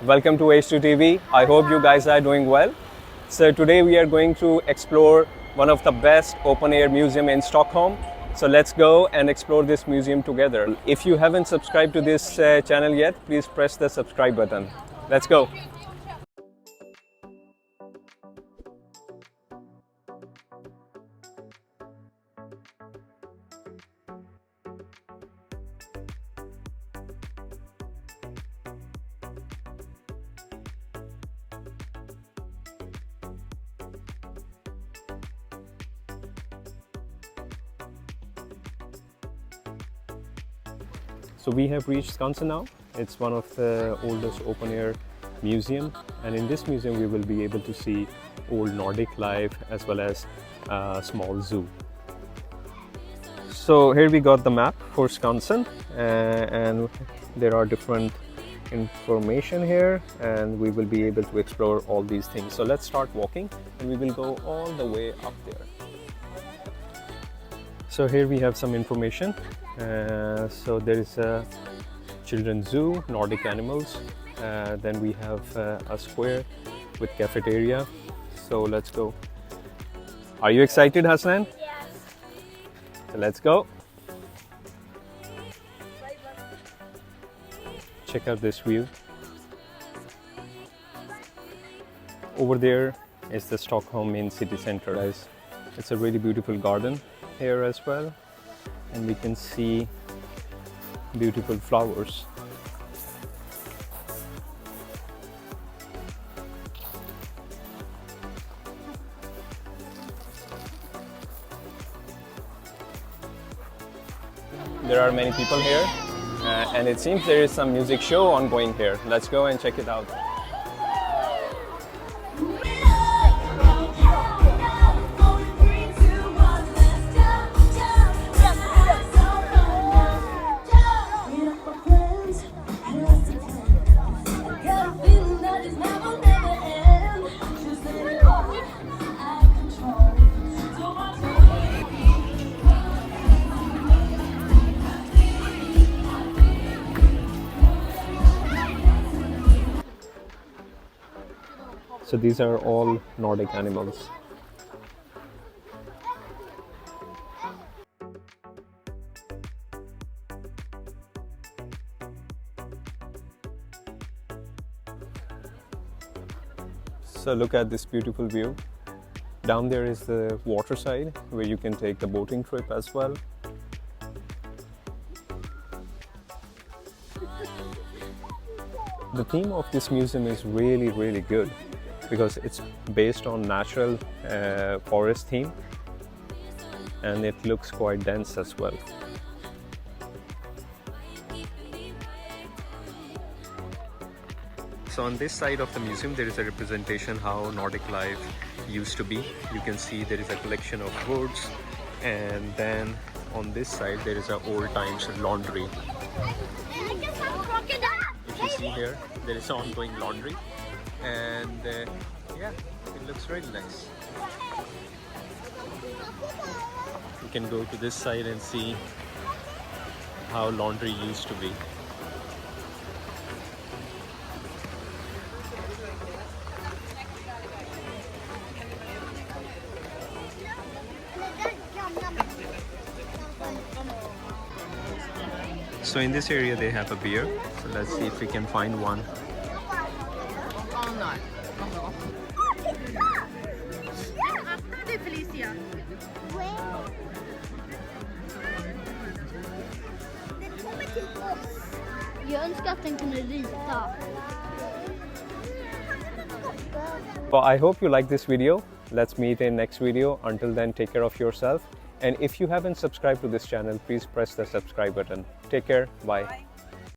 welcome to H2 TV. I hope you guys are doing well. So today we are going to explore one of the best open air museum in Stockholm. So let's go and explore this museum together. If you haven't subscribed to this channel yet, please press the subscribe button. Let's go. So we have reached Skansen now. It's one of the oldest open air museum, and in this museum we will be able to see old Nordic life as well as a small zoo. So here we got the map for Skansen, and there are different information here, and we will be able to explore all these things. So let's start walking and we will go all the way up there. So here we have some information. So there is a children's zoo, Nordic animals. Then we have a square with cafeteria. So let's go. Are you excited, Hasnan? Yes. So let's go. Check out this view. Over there is the Stockholm main city center, guys. It's a really beautiful garden here as well, and we can see beautiful flowers. There are many people here, and it seems there is some music show ongoing here. Let's go and check it out. So these are all Nordic animals. So look at this beautiful view. Down there is the water side where you can take the boating trip as well. The theme of this museum is really good, because it's based on natural forest theme, and it looks quite dense as well. So on this side of the museum there is a representation how Nordic life used to be. You can see there is a collection of goods, and then on this side there is a old times laundry. If you see here, there is ongoing laundry, and yeah, it looks really nice. You can go to this side and see how laundry used to be. So in this area they have a beer, so let's see if we can find one. Jag önskar att den kunde rita. So I hope you like this video. Let's meet in next video. Until then, take care of yourself. And if you haven't subscribed to this channel, please press the subscribe button. Take care. Bye.